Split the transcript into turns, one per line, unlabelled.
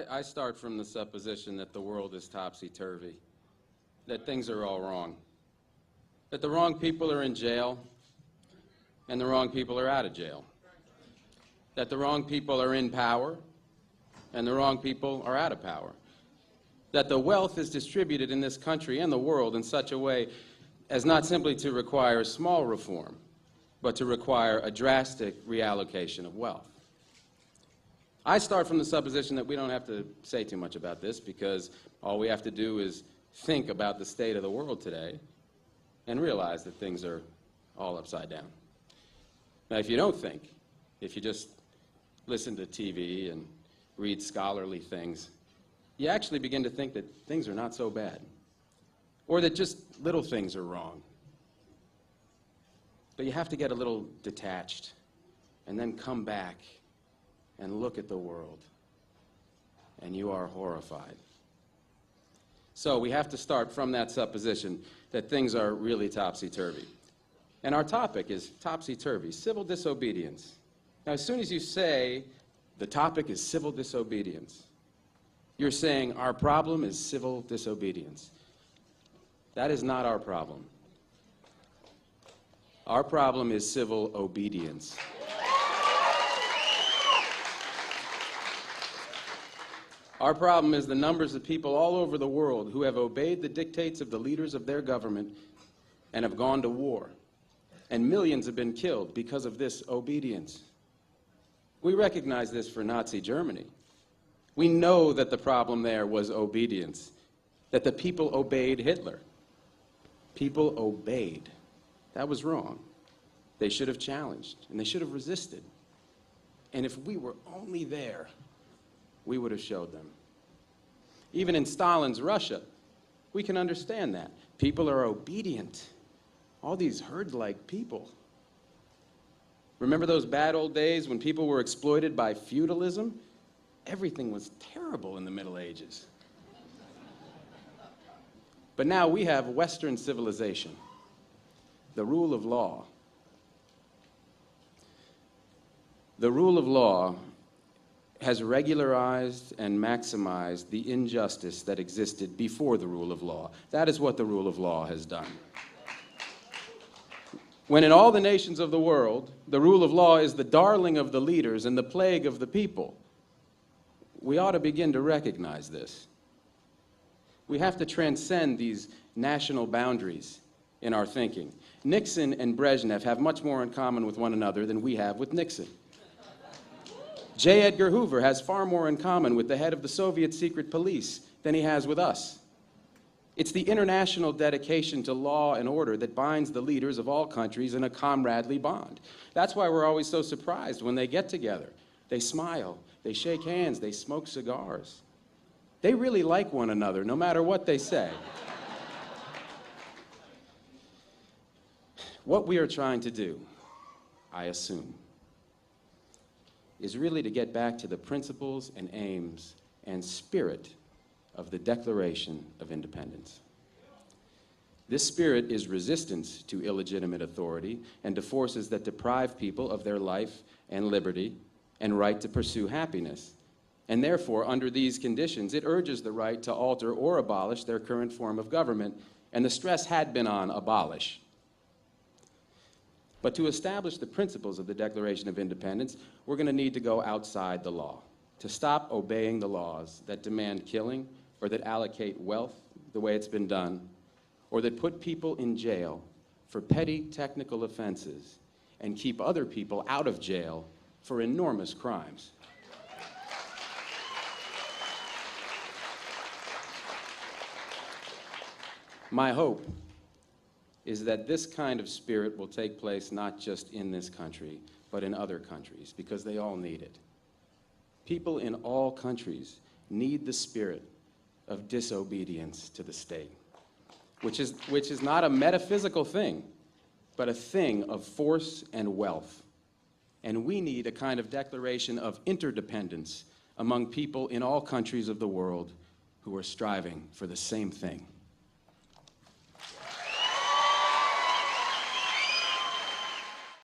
I start from the supposition that the world is topsy-turvy, that things are all wrong, that the wrong people are in jail and the wrong people are out of jail, that the wrong people are in power and the wrong people are out of power, that the wealth is distributed in this country and the world in such a way as not simply to require small reform, but to require a drastic reallocation of wealth. I start from the supposition that we don't have to say too much about this because all we have to do is think about the state of the world today and realize that things are all upside down. Now, if you don't think, if you just listen to TV and read scholarly things, you actually begin to think that things are not so bad, or that just little things are wrong. But you have to get a little detached and then come back and look at the world, and you are horrified. So we have to start from that supposition that things are really topsy-turvy. And our topic is topsy-turvy, civil disobedience. Now, as soon as you say the topic is civil disobedience, you're saying our problem is civil disobedience. That is not our problem. Our problem is civil obedience. Our problem is the numbers of people all over the world who have obeyed the dictates of the leaders of their government and have gone to war. And millions have been killed because of this obedience. We recognize this for Nazi Germany. We know that the problem there was obedience, that the people obeyed Hitler. People obeyed. That was wrong. They should have challenged, and they should have resisted. And if we were only there, we would have showed them. Even in Stalin's Russia, we can understand that. People are obedient. All these herd-like people. Remember those bad old days when people were exploited by feudalism? Everything was terrible in the Middle Ages. But now we have Western civilization, the rule of law. The rule of law has regularized and maximized the injustice that existed before the rule of law. That is what the rule of law has done. When in all the nations of the world, the rule of law is the darling of the leaders and the plague of the people, we ought to begin to recognize this. We have to transcend these national boundaries in our thinking. Nixon and Brezhnev have much more in common with one another than we have with Nixon. J. Edgar Hoover has far more in common with the head of the Soviet secret police than he has with us. It's the international dedication to law and order that binds the leaders of all countries in a comradely bond. That's why we're always so surprised when they get together. They smile, they shake hands, they smoke cigars. They really like one another, no matter what they say. What we are trying to do, I assume, is really to get back to the principles and aims and spirit of the Declaration of Independence. This spirit is resistance to illegitimate authority and to forces that deprive people of their life and liberty and right to pursue happiness. And therefore, under these conditions, it urges the right to alter or abolish their current form of government, and the stress had been on abolish. But to establish the principles of the Declaration of Independence, we're going to need to go outside the law, to stop obeying the laws that demand killing or that allocate wealth the way it's been done, or that put people in jail for petty technical offenses and keep other people out of jail for enormous crimes. My hope is that this kind of spirit will take place not just in this country, but in other countries, because they all need it. People in all countries need the spirit of disobedience to the state, which is not a metaphysical thing, but a thing of force and wealth. And we need a kind of declaration of interdependence among people in all countries of the world who are striving for the same thing.